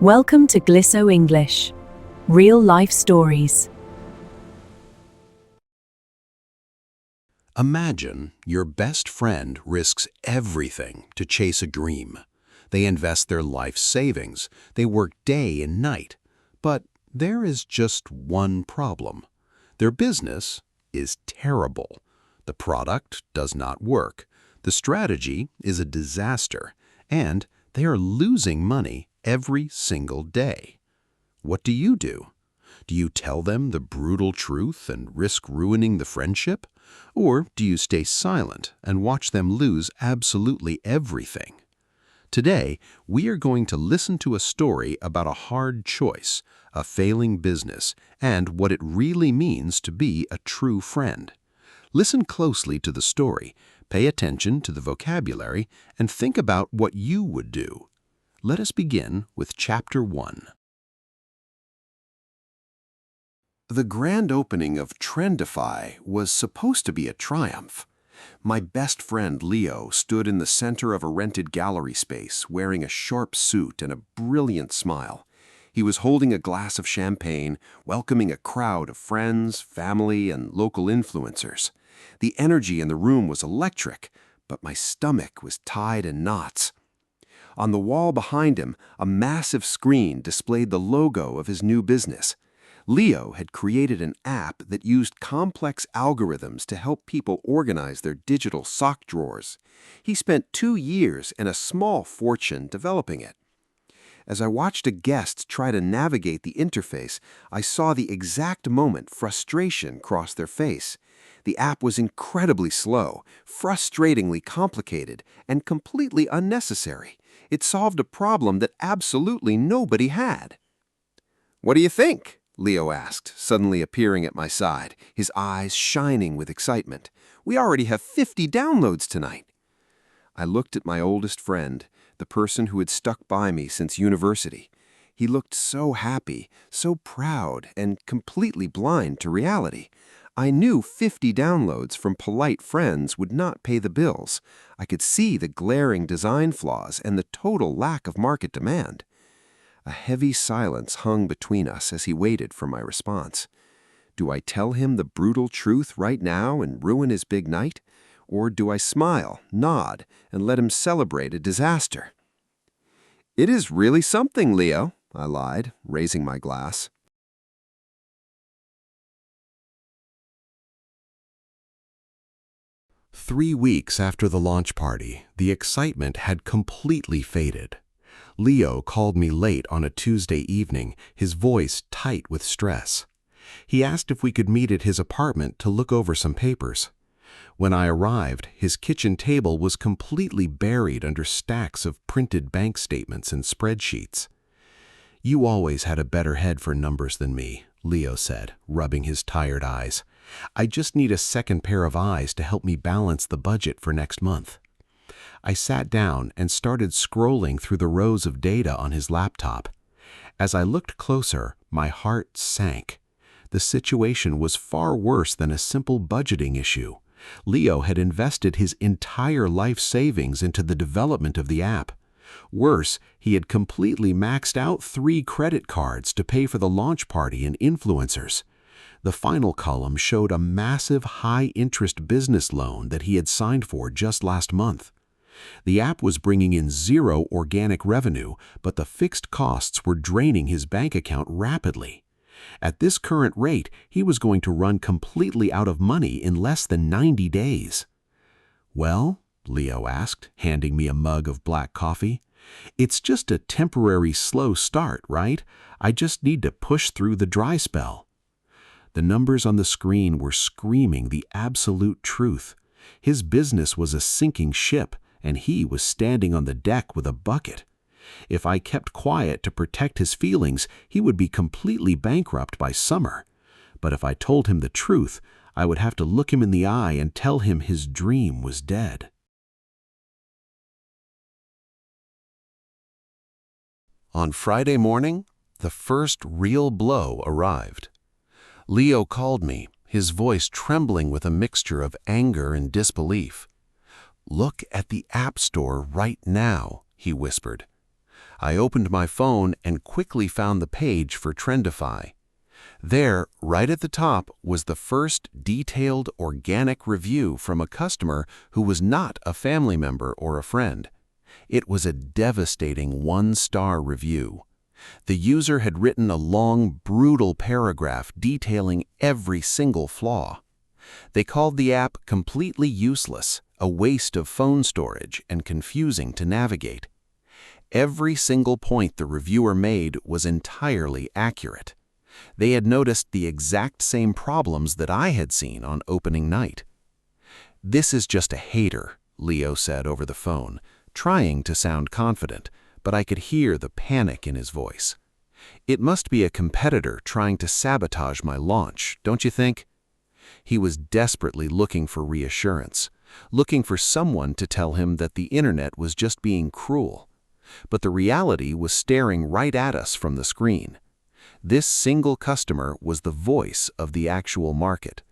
Welcome to Glisso English. Real life stories. Imagine your best friend risks everything to chase a dream. They invest their life savings, they work day and night. But there is just one problem. Their business is terrible. The product does not work. The strategy is a disaster, and they are losing money every single day. What do you do? Do you tell them the brutal truth and risk ruining the friendship? Or do you stay silent and watch them lose absolutely everything? Today, we are going to listen to a story about a hard choice, a failing business, and what it really means to be a true friend. Listen closely to the story, pay attention to the vocabulary, and think about what you would do. Let us begin with Chapter 1. The grand opening of Trendify was supposed to be a triumph. My best friend Leo stood in the center of a rented gallery space, wearing a sharp suit and a brilliant smile. He was holding a glass of champagne, welcoming a crowd of friends, family, and local influencers. The energy in the room was electric, but my stomach was tied in knots. On the wall behind him, a massive screen displayed the logo of his new business. Leo had created an app that used complex algorithms to help people organize their digital sock drawers. He spent 2 years and a small fortune developing it. As I watched a guest try to navigate the interface, I saw the exact moment frustration crossed their face. The app was incredibly slow, frustratingly complicated, and completely unnecessary. It solved a problem that absolutely nobody had. "What do you think?" Leo asked, suddenly appearing at my side, his eyes shining with excitement. "We already have 50 downloads tonight." I looked at my oldest friend, the person who had stuck by me since university. He looked so happy, so proud, and completely blind to reality. I knew 50 downloads from polite friends would not pay the bills. I could see the glaring design flaws and the total lack of market demand. A heavy silence hung between us as he waited for my response. Do I tell him the brutal truth right now and ruin his big night? Or do I smile, nod, and let him celebrate a disaster? "It is really something, Leo," I lied, raising my glass. "3 weeks after the launch party, the excitement had completely faded. Leo called me late on a Tuesday evening, his voice tight with stress. He asked if we could meet at his apartment to look over some papers. When I arrived, his kitchen table was completely buried under stacks of printed bank statements and spreadsheets. "You always had a better head for numbers than me," Leo said, rubbing his tired eyes. "I just need a second pair of eyes to help me balance the budget for next month." I sat down and started scrolling through the rows of data on his laptop. As I looked closer, my heart sank. The situation was far worse than a simple budgeting issue. Leo had invested his entire life savings into the development of the app. Worse, he had completely maxed out 3 credit cards to pay for the launch party and influencers. The final column showed a massive high-interest business loan that he had signed for just last month. The app was bringing in 0 organic revenue, but the fixed costs were draining his bank account rapidly. At this current rate, he was going to run completely out of money in less than 90 days. "Well?" Leo asked, handing me a mug of black coffee. "It's just a temporary slow start, right? I just need to push through the dry spell." The numbers on the screen were screaming the absolute truth. His business was a sinking ship, and he was standing on the deck with a bucket. If I kept quiet to protect his feelings, he would be completely bankrupt by summer. But if I told him the truth, I would have to look him in the eye and tell him his dream was dead. On Friday morning, the first real blow arrived. Leo called me, his voice trembling with a mixture of anger and disbelief. "Look at the App Store right now," he whispered. I opened my phone and quickly found the page for Trendify. There, right at the top, was the first detailed organic review from a customer who was not a family member or a friend. It was a devastating one-star review. The user had written a long, brutal paragraph detailing every single flaw. They called the app completely useless, a waste of phone storage, and confusing to navigate. Every single point the reviewer made was entirely accurate. They had noticed the exact same problems that I had seen on opening night. "This is just a hater," Leo said over the phone, trying to sound confident, but I could hear the panic in his voice. "It must be a competitor trying to sabotage my launch, don't you think?" He was desperately looking for reassurance, looking for someone to tell him that the internet was just being cruel. But the reality was staring right at us from the screen. This single customer was the voice of the actual market.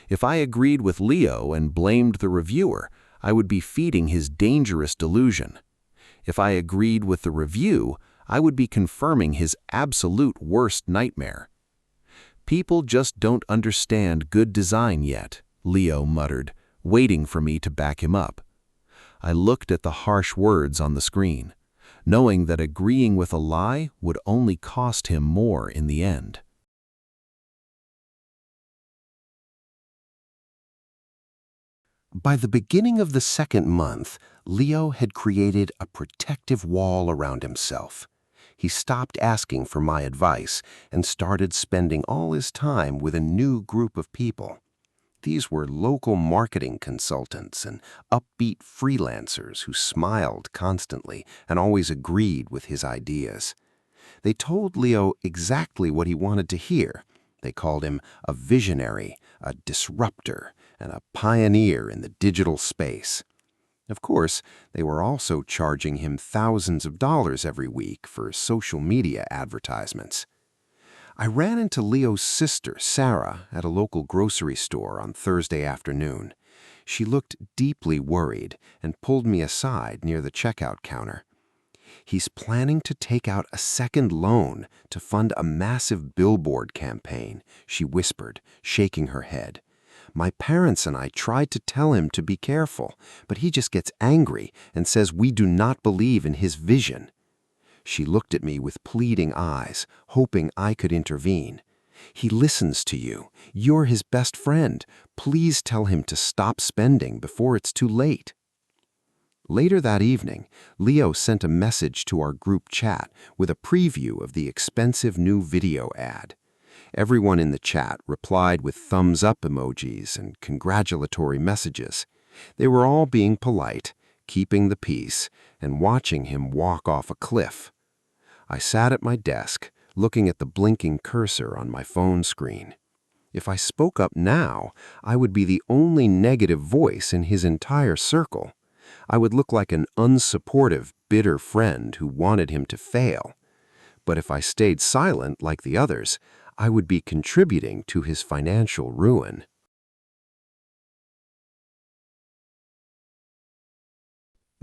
If I agreed with Leo and blamed the reviewer, I would be feeding his dangerous delusion. If I agreed with the review, I would be confirming his absolute worst nightmare. "People just don't understand good design yet," Leo muttered, waiting for me to back him up. I looked at the harsh words on the screen, knowing that agreeing with a lie would only cost him more in the end. By the beginning of the second month, Leo had created a protective wall around himself. He stopped asking for my advice and started spending all his time with a new group of people. These were local marketing consultants and upbeat freelancers who smiled constantly and always agreed with his ideas. They told Leo exactly what he wanted to hear. They called him a visionary, a disruptor, and a pioneer in the digital space. Of course, they were also charging him thousands of dollars every week for social media advertisements. I ran into Leo's sister, Sarah, at a local grocery store on Thursday afternoon. She looked deeply worried and pulled me aside near the checkout counter. "He's planning to take out a second loan to fund a massive billboard campaign," she whispered, shaking her head. "My parents and I tried to tell him to be careful, but he just gets angry and says we do not believe in his vision." She looked at me with pleading eyes, hoping I could intervene. "He listens to you. You're his best friend. Please tell him to stop spending before it's too late." Later that evening, Leo sent a message to our group chat with a preview of the expensive new video ad. Everyone in the chat replied with thumbs-up emojis and congratulatory messages. They were all being polite, keeping the peace, and watching him walk off a cliff. I sat at my desk, looking at the blinking cursor on my phone screen. If I spoke up now, I would be the only negative voice in his entire circle. I would look like an unsupportive, bitter friend who wanted him to fail. But if I stayed silent like the others, I would be contributing to his financial ruin.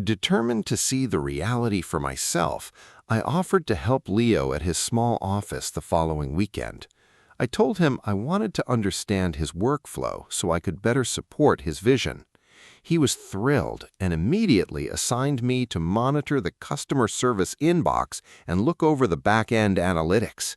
Determined to see the reality for myself, I offered to help Leo at his small office the following weekend. I told him I wanted to understand his workflow so I could better support his vision. He was thrilled and immediately assigned me to monitor the customer service inbox and look over the back-end analytics.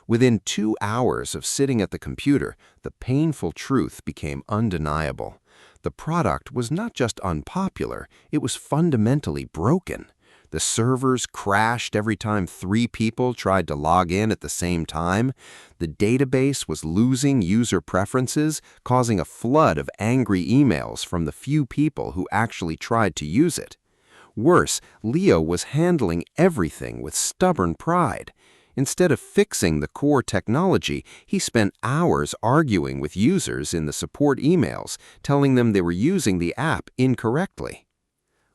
Within 2 hours of sitting at the computer, the painful truth became undeniable. The product was not just unpopular, it was fundamentally broken. The servers crashed every time 3 people tried to log in at the same time. The database was losing user preferences, causing a flood of angry emails from the few people who actually tried to use it. Worse, Leo was handling everything with stubborn pride. Instead of fixing the core technology, he spent hours arguing with users in the support emails, telling them they were using the app incorrectly.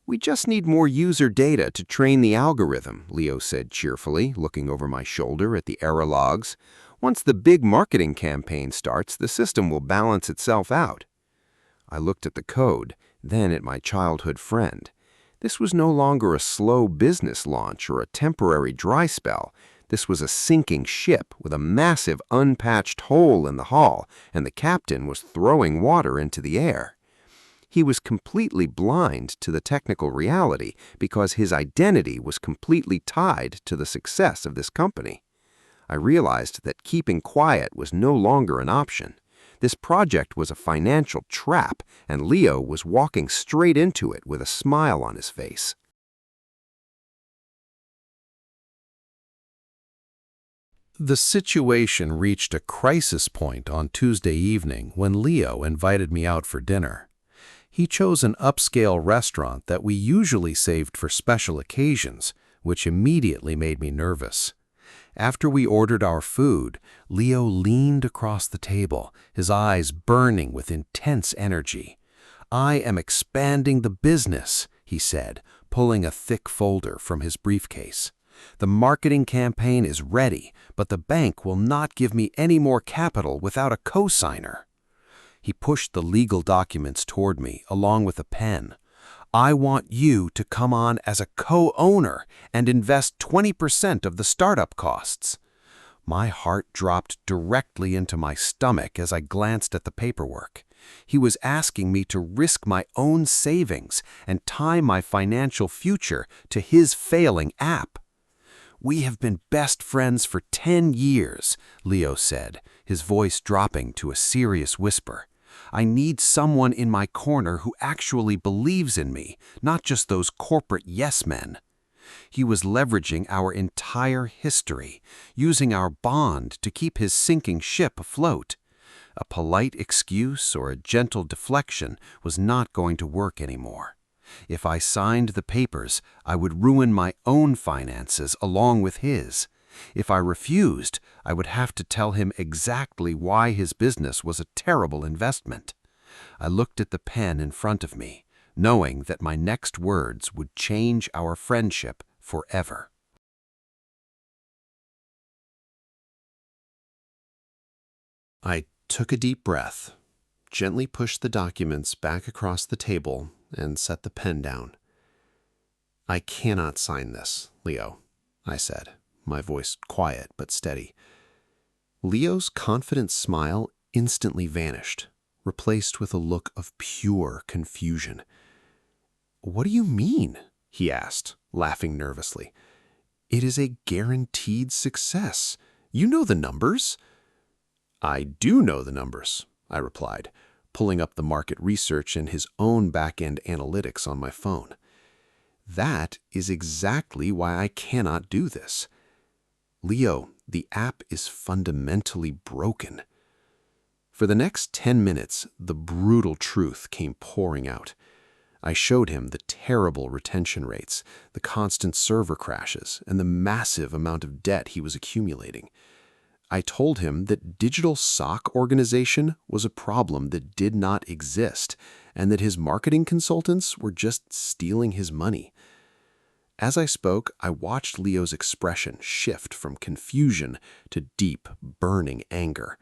"We just need more user data to train the algorithm," Leo said cheerfully, looking over my shoulder at the error logs. "Once the big marketing campaign starts, the system will balance itself out." I looked at the code, then at my childhood friend. This was no longer a slow business launch or a temporary dry spell. This was a sinking ship with a massive unpatched hole in the hull, and the captain was throwing water into the air. He was completely blind to the technical reality because his identity was completely tied to the success of this company. I realized that keeping quiet was no longer an option. This project was a financial trap, and Leo was walking straight into it with a smile on his face. The situation reached a crisis point on Tuesday evening when Leo invited me out for dinner. He chose an upscale restaurant that we usually saved for special occasions, which immediately made me nervous. After we ordered our food, Leo leaned across the table, his eyes burning with intense energy. "I am expanding the business," he said, pulling a thick folder from his briefcase. "The marketing campaign is ready, but the bank will not give me any more capital without a co-signer." He pushed the legal documents toward me, along with a pen. "I want you to come on as a co-owner and invest 20% of the startup costs." My heart dropped directly into my stomach as I glanced at the paperwork. He was asking me to risk my own savings and tie my financial future to his failing app. "We have been best friends for 10 years, Leo said, his voice dropping to a serious whisper. "I need someone in my corner who actually believes in me, not just those corporate yes men." He was leveraging our entire history, using our bond to keep his sinking ship afloat. A polite excuse or a gentle deflection was not going to work anymore. If I signed the papers, I would ruin my own finances along with his. If I refused, I would have to tell him exactly why his business was a terrible investment. I looked at the pen in front of me, knowing that my next words would change our friendship forever. I took a deep breath, gently pushed the documents back across the table, and set the pen down. "I cannot sign this, Leo," I said, my voice quiet but steady. Leo's confident smile instantly vanished, replaced with a look of pure confusion. "What do you mean?" he asked, laughing nervously. "It is a guaranteed success. You know the numbers." "I do know the numbers," I replied, pulling up the market research and his own back-end analytics on my phone. "That is exactly why I cannot do this. Leo, the app is fundamentally broken." For the next 10 minutes, the brutal truth came pouring out. I showed him the terrible retention rates, the constant server crashes, and the massive amount of debt he was accumulating. I told him that digital SOC organization was a problem that did not exist, and that his marketing consultants were just stealing his money. As I spoke, I watched Leo's expression shift from confusion to deep, burning anger.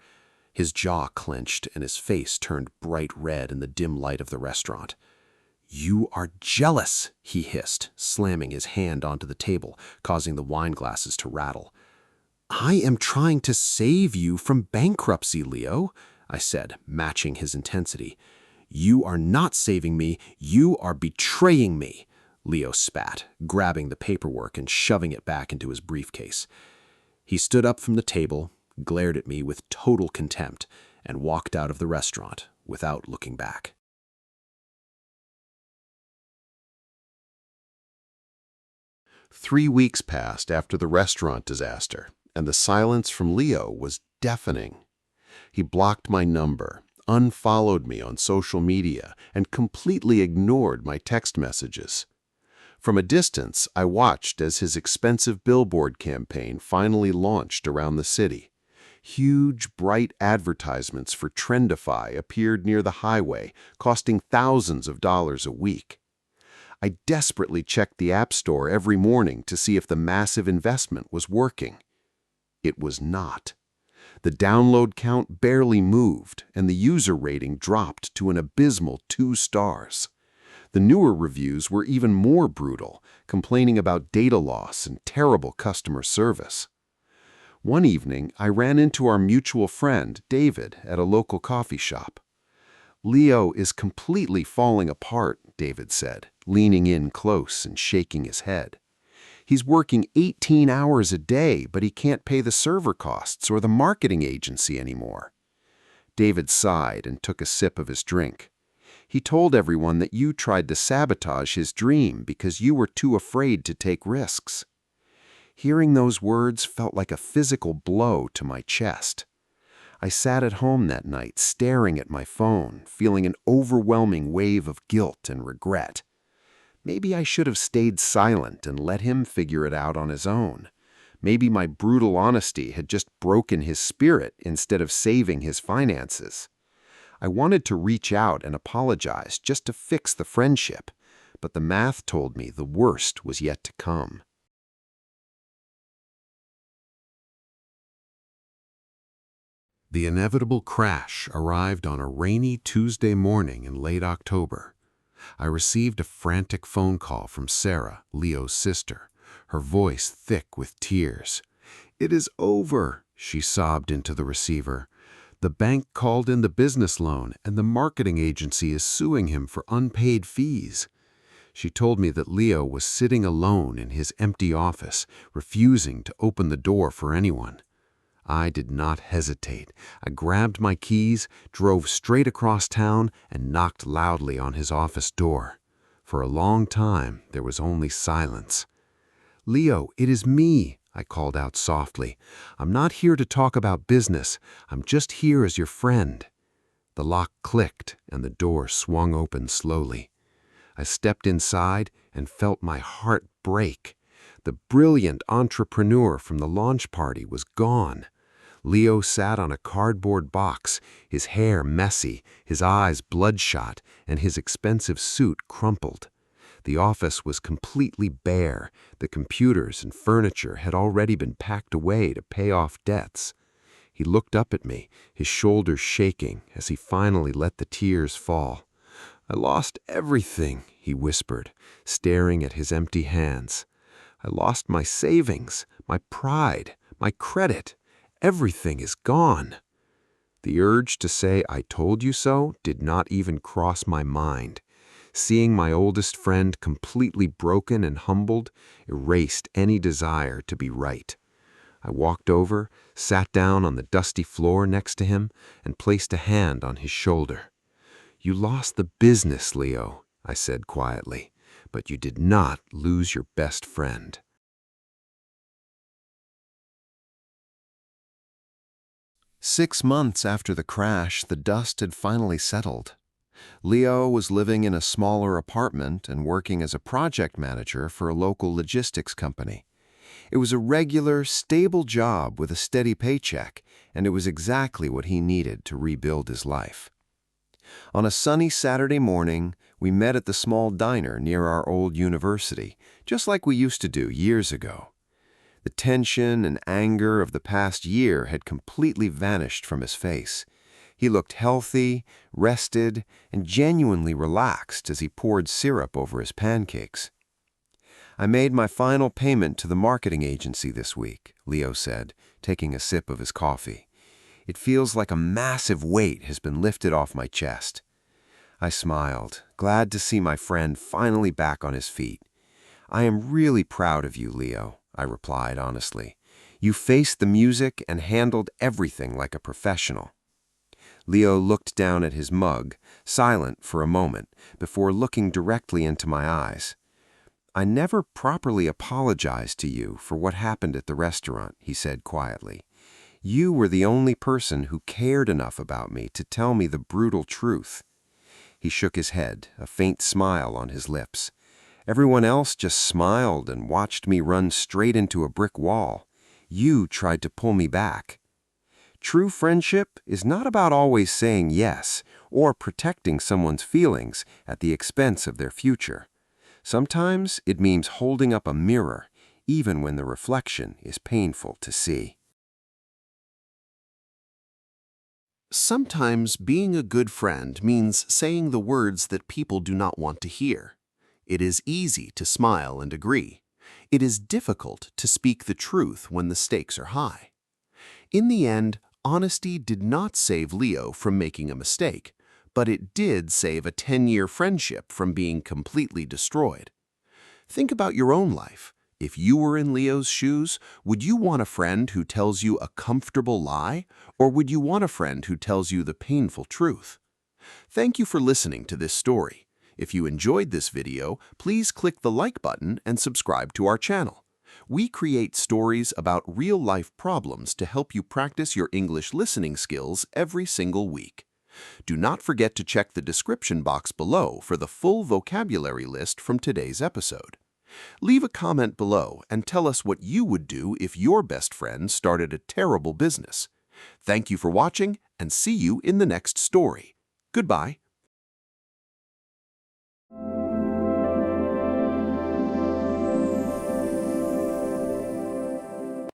His jaw clenched and his face turned bright red in the dim light of the restaurant. "You are jealous," he hissed, slamming his hand onto the table, causing the wine glasses to rattle. "I am trying to save you from bankruptcy, Leo," I said, matching his intensity. "You are not saving me, you are betraying me," Leo spat, grabbing the paperwork and shoving it back into his briefcase. He stood up from the table, glared at me with total contempt, and walked out of the restaurant without looking back. 3 weeks passed after the restaurant disaster, and the silence from Leo was deafening. He blocked my number, unfollowed me on social media, and completely ignored my text messages. From a distance, I watched as his expensive billboard campaign finally launched around the city. Huge, bright advertisements for Trendify appeared near the highway, costing thousands of dollars a week. I desperately checked the App Store every morning to see if the massive investment was working. It was not. The download count barely moved, and the user rating dropped to an abysmal 2 stars. The newer reviews were even more brutal, complaining about data loss and terrible customer service. One evening, I ran into our mutual friend, David, at a local coffee shop. "Leo is completely falling apart," David said, leaning in close and shaking his head. "He's working 18 hours a day, but he can't pay the server costs or the marketing agency anymore." David sighed and took a sip of his drink. "He told everyone that you tried to sabotage his dream because you were too afraid to take risks." Hearing those words felt like a physical blow to my chest. I sat at home that night, staring at my phone, feeling an overwhelming wave of guilt and regret. Maybe I should have stayed silent and let him figure it out on his own. Maybe my brutal honesty had just broken his spirit instead of saving his finances. I wanted to reach out and apologize just to fix the friendship, but the math told me the worst was yet to come. The inevitable crash arrived on a rainy Tuesday morning in late October. I received a frantic phone call from Sarah, Leo's sister, her voice thick with tears. "It is over," she sobbed into the receiver. "The bank called in the business loan, and the marketing agency is suing him for unpaid fees." She told me that Leo was sitting alone in his empty office, refusing to open the door for anyone. I did not hesitate. I grabbed my keys, drove straight across town, and knocked loudly on his office door. For a long time, there was only silence. "Leo, it is me," I called out softly. "I'm not here to talk about business. I'm just here as your friend." The lock clicked, and the door swung open slowly. I stepped inside and felt my heart break. The brilliant entrepreneur from the launch party was gone. Leo sat on a cardboard box, his hair messy, his eyes bloodshot, and his expensive suit crumpled. The office was completely bare. The computers and furniture had already been packed away to pay off debts. He looked up at me, his shoulders shaking, as he finally let the tears fall. "I lost everything," he whispered, staring at his empty hands. "I lost my savings, my pride, my credit. Everything is gone." The urge to say "I told you so" did not even cross my mind. Seeing my oldest friend completely broken and humbled erased any desire to be right. I walked over, sat down on the dusty floor next to him, and placed a hand on his shoulder. "You lost the business, Leo," I said quietly, "but you did not lose your best friend." 6 months after the crash, the dust had finally settled. Leo was living in a smaller apartment and working as a project manager for a local logistics company. It was a regular, stable job with a steady paycheck, and it was exactly what he needed to rebuild his life. On a sunny Saturday morning, we met at the small diner near our old university, just like we used to do years ago. The tension and anger of the past year had completely vanished from his face. He looked healthy, rested, and genuinely relaxed as he poured syrup over his pancakes. "I made my final payment to the marketing agency this week," Leo said, taking a sip of his coffee. "It feels like a massive weight has been lifted off my chest." I smiled, glad to see my friend finally back on his feet. "I am really proud of you, Leo," I replied honestly. "You faced the music and handled everything like a professional." Leo looked down at his mug, silent for a moment, before looking directly into my eyes. "I never properly apologized to you for what happened at the restaurant," he said quietly. "You were the only person who cared enough about me to tell me the brutal truth." He shook his head, a faint smile on his lips. "Everyone else just smiled and watched me run straight into a brick wall. You tried to pull me back." True friendship is not about always saying yes or protecting someone's feelings at the expense of their future. Sometimes it means holding up a mirror, even when the reflection is painful to see. Sometimes being a good friend means saying the words that people do not want to hear. It is easy to smile and agree. It is difficult to speak the truth when the stakes are high. In the end, honesty did not save Leo from making a mistake, but it did save a 10-year friendship from being completely destroyed. Think about your own life. If you were in Leo's shoes, would you want a friend who tells you a comfortable lie, or would you want a friend who tells you the painful truth? Thank you for listening to this story. If you enjoyed this video, please click the like button and subscribe to our channel. We create stories about real-life problems to help you practice your English listening skills every single week. Do not forget to check the description box below for the full vocabulary list from today's episode. Leave a comment below and tell us what you would do if your best friend started a terrible business. Thank you for watching and see you in the next story. Goodbye.